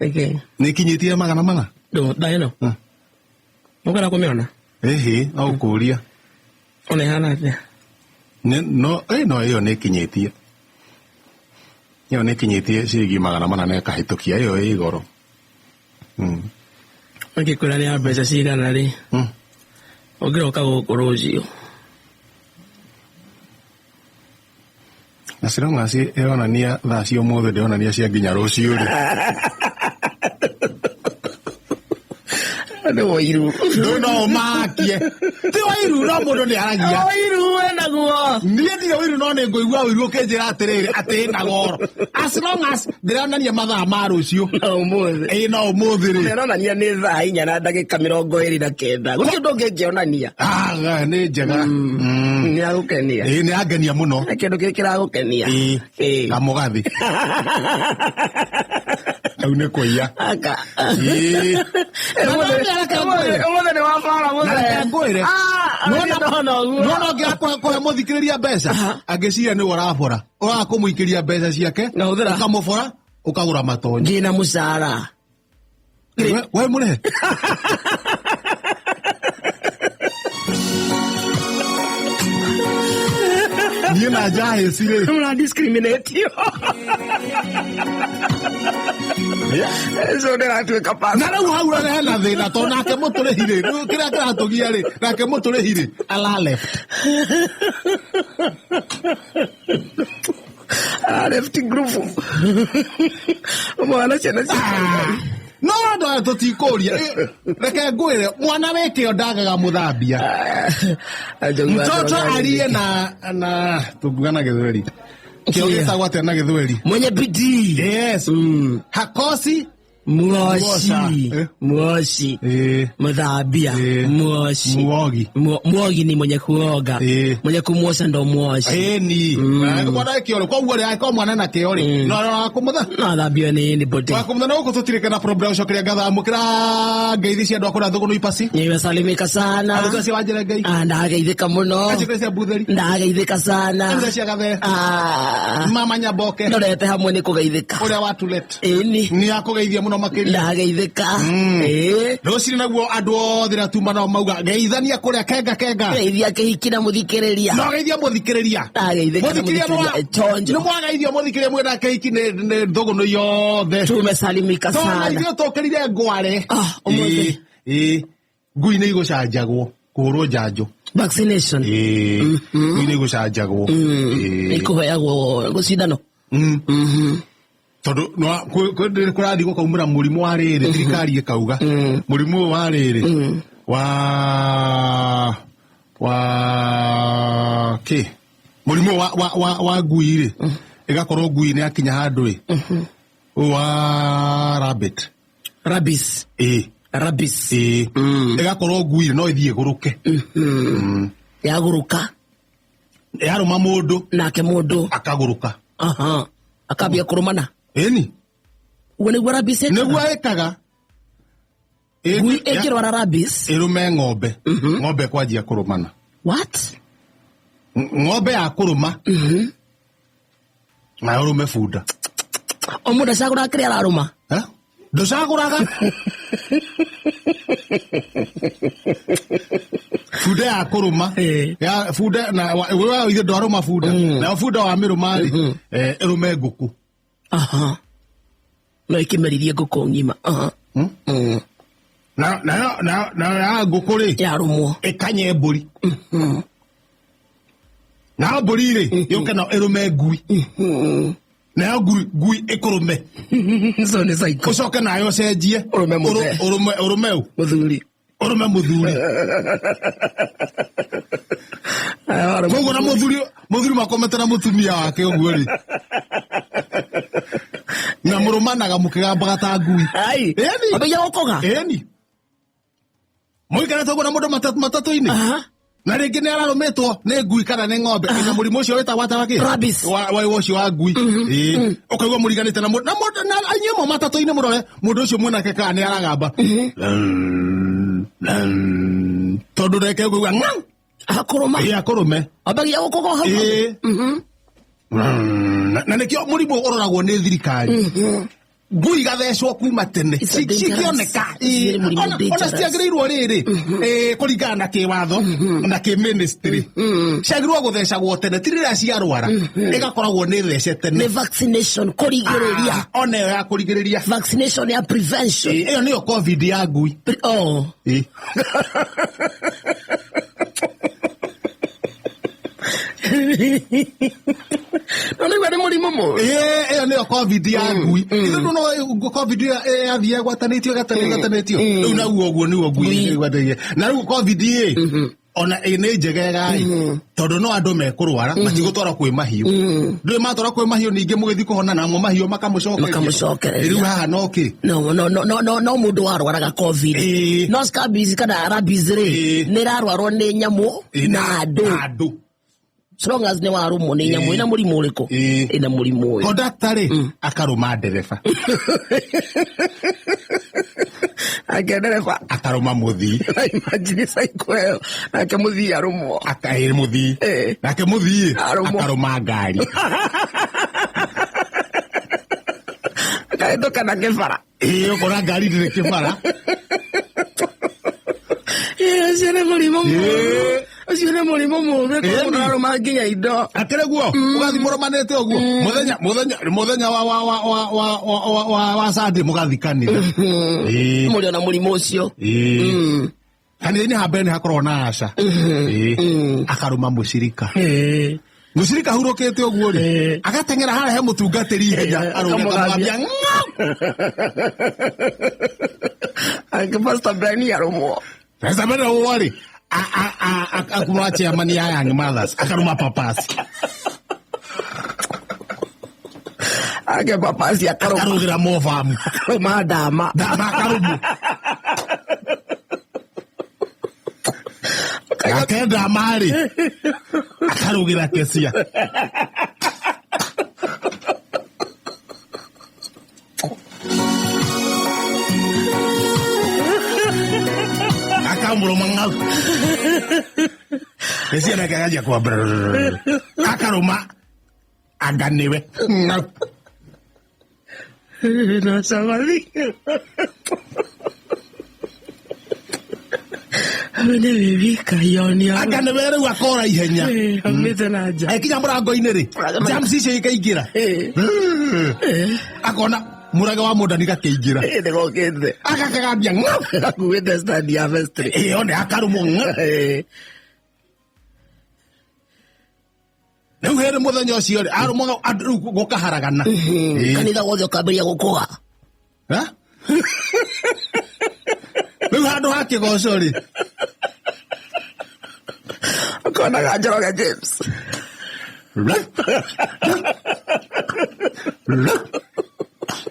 Okay. Nikinyitie magana mana? Do daino. Mukana kumiona? Au kuria. One hana tia. No, iyo nikinyitie. Iyo nikinyitie cigi magana mana ne kahitukia iyo igoro. Okay, kurani abeza siga nari. Ogiro kagokoroji. Nasiranga si eronania thaa cio mothe ndionania cia nginya rucio ri. Ndo wairu. No makie. Ti wairu no mundu ni aragia. Wairu wena guo. Nie ndi wairu no ni ngoigua wairu kenjira atiriri ati na goro. As long as ndironania mathaa ma rucio. No mothe. No mothe ri. Ndironania ni thaa inya na ndagika 29. Gucio ndungionania. Ni njega. Ni agukenia. Ni agenia muno. Kindu gikira gukenia. Kamugathi. Au ne koia. Aka. Umothe ni wabara muthe. Ngwire. No ngakwa muthikiriria mbeca. Angiciria ni warabora. Urakumuikiria mbeca ciake. Ukamubora ukagura matonyo. Ndina musara. We mure. Ni na jahe sire. Una discriminate you. Eso de la tu capaz. Na rau haura na hena thina to nake mutore hire. Kira kira tugia ri. Nake mutore hire. Ala left. Left grupo. Mwana chena. No ndo tutikoria. Reke ngwire mwana weke ndagaga muthambia. Mtoto aliye na tugana githweri. Kio gitagwa tena githweri. Mwenye bidii. Yes. Hakosi Mwoshi. Muthambia. Mwoshi. Mwogi ni mwenye kuoga. Mwenye kumwosha ndo mwoshi. Ni. Mwana kioro kwa uore ai kwa mwana na kiori. No kumutha. No thambia ni bote. Kwa kumutha no kututirika na problem shokiria gatha mukira ngeithi cia ndwakura thugu no ipasi. Nimesalimika sana. Aruka cia wanjira ngai. Ndageithika muno. Aruka cia butheri. Ndageithika sana. Aruka cia gathe. Mama nyaboke. Ndorete hamwe ni kugeithika. Uria watulet. Ni akugeithia muno makiria. Ndageithika. Ruciri naguo andu othe na tuma no mauga geithania kuria kenga. Geithia kihikina muthikiriria. No geithia muthikiriria. Ndageithika muthikiriria. Chonjo. No mwageithia muthikiriria mwena kehiki ne thogo no yothe. Tumesalimika sana. No geithia tokerire ngware. Umuthi. Ngui ni igucanjagwo kuhurwo njanjo. Vaccination. Ngui ni igucanjagwo. Ikuheagwo gucindano. Tondu no kurathi gukaumira murimu wa riri thirikari ikauga murimu wa riri wa ki murimu wa ngui ri igakorwo ngui ni akinya handu ri wa rabbit rabies igakorwo ngui no ithie guruke yaguruka yaruma mundu nake mundu akaguruka akabia kurumana. Eni. Wene gwa rabies eka? Negwa ekaga. Gui ekirwa rabies? Irume ng'ombe. Ng'ombe kwajia kurumana. What? Ng'ombe ya kuruma. Na urume funda. Omuda shagura kiri araruma? Ndocaguraga. Funda ya kuruma. Ya funda na wewe ithe ndwaruma funda. Na funda wa miruma ri irume nguku. No ikimeririe nguku ngima. Na nguku ri yarumwo ikanye mburi. Na mburi ri yoke na irume ngui. Na ngui ikurume. So ni saiko. Ucoke nayo cenjie. Urume muthuri. Urume muthuri. Koguo na muthuri makometera mutumia wake uguo ri. Na murumanaga mukigambaga ta ngui. Eni. Abeya gukoga. Eni. Muikara togo na mundu matatu-ini. Na ringi ni ararumitwo ni ngui kana ni ng'ombe ina murimu ucio wetagwo atawaki rabies wa ucio wa ngui ukaigua muriganite na anyemo matatu-ini murore mundu ucio mwanake kana ni aragamba tondu reke kuigua akuruma abagia gukogo hau na nikio murimu uroragwo ni thirikari ngui gathecwo kuma tene cikioneka ona ciagĩrĩirwo rĩrĩ kũringana na kĩwatho na kĩ-ministry ciagĩrĩirwo gũthecagwo tene ti rĩrĩa ciarwara ĩgakoragwo nĩ thece tene. Nĩ vaccination kũrigĩrĩria. Ona ĩyo ya kũrigĩrĩria. Vaccination ya prevention. Ĩyo nĩyo COVID ya ngui. Nĩguo nĩ mũrimũ mũru. Ĩyo nĩyo COVID ya ngui. Ithuĩ no COVID yathiĩ gwatanĩtio gatanĩtio. Rĩu naguo ũguo nĩguo ngui ĩgwatagia. Na rĩu COVID ona nĩ njegega tondũ no andũ mekũrwara matigũtwara kwĩ mahiũ. Ndũĩ matwara kwĩ mahiũ ningĩ mũgĩthiĩ kũhona namo mahiũ makamũcokereria. Rĩu haha no kĩ? No mũndũ warwaraga COVID. No scabies kana rabies rĩ nĩ rarwarwo nĩ nyamũ na andũ. As long as nĩ warũmwo nĩ nyamũ ĩna mũrimũ ũrĩkũ? Ĩna mũrimũ ũyũ. Kondaktari akarũma ndereba. Ndereba akarũma mũthii. Imagine cycle ĩyo nake mũthii arũmwo. Mũthii nake mũthii akarũma ngari. Akahĩtũka na kĩbara. Ũkona ngari ndĩrĩ kĩbara. Ũcio nĩ mũrimũ mũru. Ũcio nĩ mũrimũ mũru mũndũ arũma nginya indo. Akĩrĩ guo ũgathi mũrũmanĩte ũguo mũthenya wa Sunday mũgathikanĩra. Mũrĩ ona mũrimũ ũcio. Kanitha-inĩ ha mbere nĩ hakoragwo na aca. Akarũma mũcirika. Mũcirika hurũkĩte ũguo rĩ agateng'era harĩa he mũtungatĩri ihenya arũgamia. Pastor Ben arũmwo. Pastor Ben arũmwo rĩ akumwa chairman ya Young Mothers akarũma papasi. Papasi akarũgĩra mofamu. Akarũma ndama akarũmu. Gake ndama rĩ akarũgĩra kecia. Akamũrũma ng'au. Kecia nake akajia kwamba akarũma anga nĩwe ng'au. Na samali. Nĩ wĩwika yonia. Anga nĩwe rĩu akora ihenya. Amĩte na nja. Akinya mũrango-inĩ rĩ jams icio ikaingĩra. Akona mũrage wa mũndani gakĩingĩra. Nĩgokĩte. Agakagambia ng'au. Akuĩte stand ya vestry. One akarũmwo ng'au. Rĩu hĩndĩ mũthenya ũcio rĩ arũmwo rĩu gũkaharagana. Kanitha wothe ũkambĩrĩria gũkũga. Rĩu handũ ha kĩgoco rĩ ũkonaga Njoroge James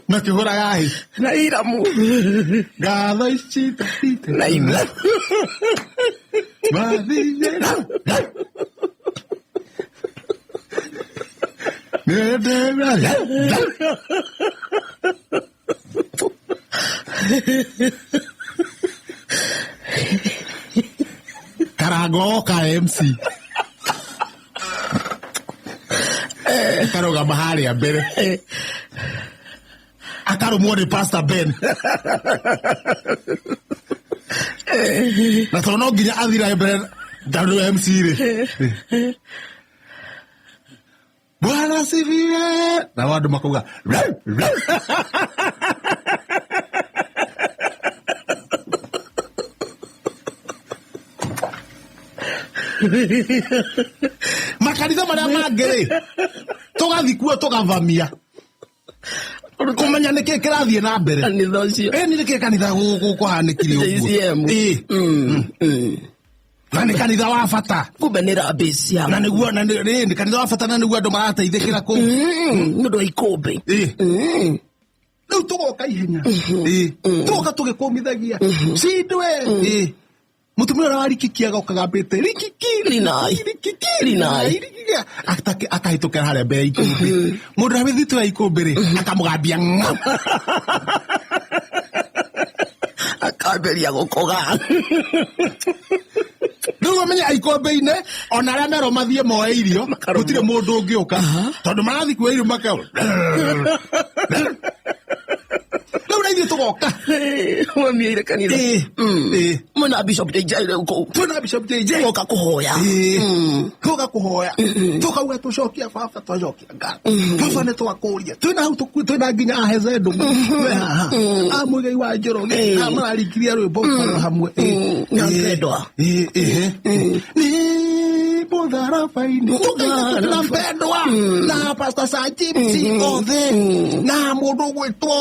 makĩhũraga hĩ na iramu ngatho ici na ina mathiĩ Karango ka MC karũgama harĩa mbere akarũmwo nĩ Pastor Ben na tondũ no nginya athira mbere WMC rĩ Bwana sifiwe na andũ makauga makanitha marĩa mangĩ rĩ tũgathi kuo tũgavamia kũmenya nĩkĩ kĩrathiĩ na mbere kanitha ũcio nĩ nĩkĩ kanitha kũhanĩkire ũguo na nĩ kanitha wa bata kumbe nĩ rabies ya na nĩguo nĩ kanitha wa bata na nĩguo andũ marateithĩkĩra kũu nĩ ũndũ wa ikũmbĩ rĩu tũgoka ihenya tũgoka tũgĩkũmithagia cindwe mutumia ũrĩa warikikia agokaga mbĩte rinai akahĩtũkĩra harĩa mbere ya ikũmbĩ mũndũ ũrĩa wĩthitũ ya ikũmbĩ rĩ akamũgambia ng'au akambĩria gũkũga rĩu ũmenye ikũmbĩ-inĩ ona arĩa mero mathiĩ moe irio gũtirĩ mũndũ ũngĩũka tondũ marathiĩ kuoya irio makao Tũthiĩ tũgoka. Wamĩire kanitha. Mwĩna Bishop JJ rĩu kũu. Twĩna Bishop JJ. Tũgoka kũhoya. Tũgoka kũhoya. Tũkauga tũcokia baba twacokia Ngai. Baba nĩ twakũria. Twĩna hau twĩna nginya aheze ndũmũ. We haha. Mũigai wa Njoroge. Mararikirie rwĩmbo hamwe. Na mpendwa. Ni mũtharabai-inĩ. Na mpendwa. Na Pastor Sajipsi othe. Na mũndũ gwĩtwo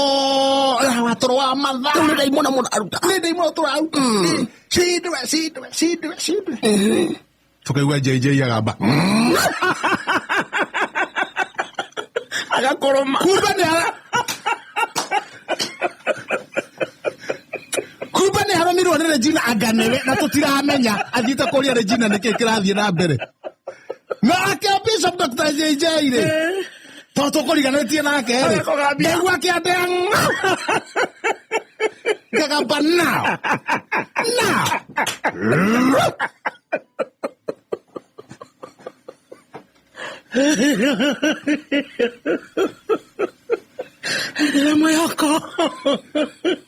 watoro wa matha. Nĩ ndaimona mũno aruta. Nĩ ndaimona tũraruta. Cindwe. Tũkaigua JJ agamba. Agakoroma. Kumbe nĩ aromirwo nĩ Regina Anganewe na tũtiramenya athiĩte kũria Regina nĩkĩ kĩrathiĩ na mbere. Nake Bishop Dr. JJ rĩ. Tũkũriganĩtie nake rĩ. Ndaigua kĩandenga. Ngagamba now.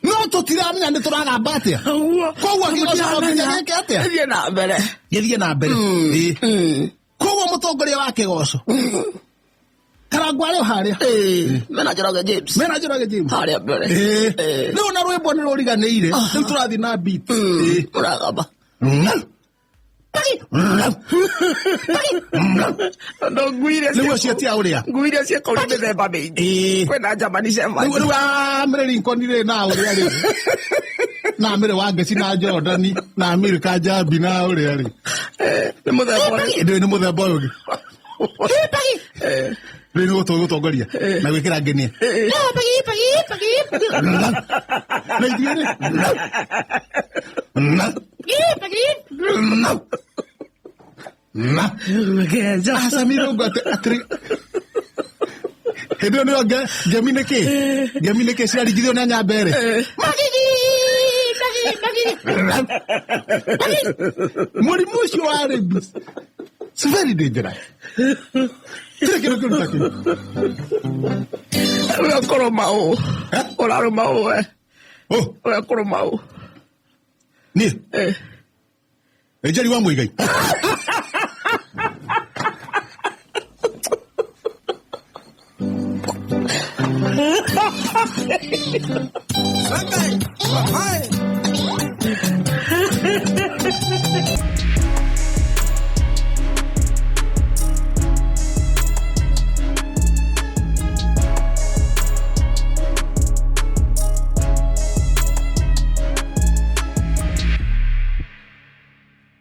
No tũtiramenya nĩ tũragamba atĩa. Koguo kĩgoco nginya gĩke atĩa. Gĩthiĩ na mbere. Koguo mũtongoria wa kĩgoco. Karangwa rĩo harĩa. Mena Njoroge James. Harĩa mbere. Rĩu na rwĩmbo nĩ rũriganĩire. Rĩu tũrathiĩ na beat. Ũragamba. No nguire Rĩu cio tia ũrĩa. Nguire cia kaũrĩa mĩthemba mĩingĩ. Kwĩna Germany Shepherd. Rĩu Amĩrĩ Lincoln rĩ na ũrĩa rĩ. Na Amĩrĩ Wangeci na Jordan na Amerika Jambi na ũrĩa rĩ. Nĩ mũthemba ũyũ. Nĩ mũthemba ũyũ. Rĩu nĩ gũtongoria na gwĩkĩra ngenia. Na ithuĩ rĩ. Asamire ugote atri. Hĩndĩ ĩyo nĩyo ngemi nĩkĩ ciarigithio na Nyambere. Mũrimũ ũcio wa rabies. It's very dangerous. Ũrakoroma ũũ. Ũrarũma ũũ. Ũrakoroma ũũ. Niĩ. Ejeri wa Mũigai. Sangai,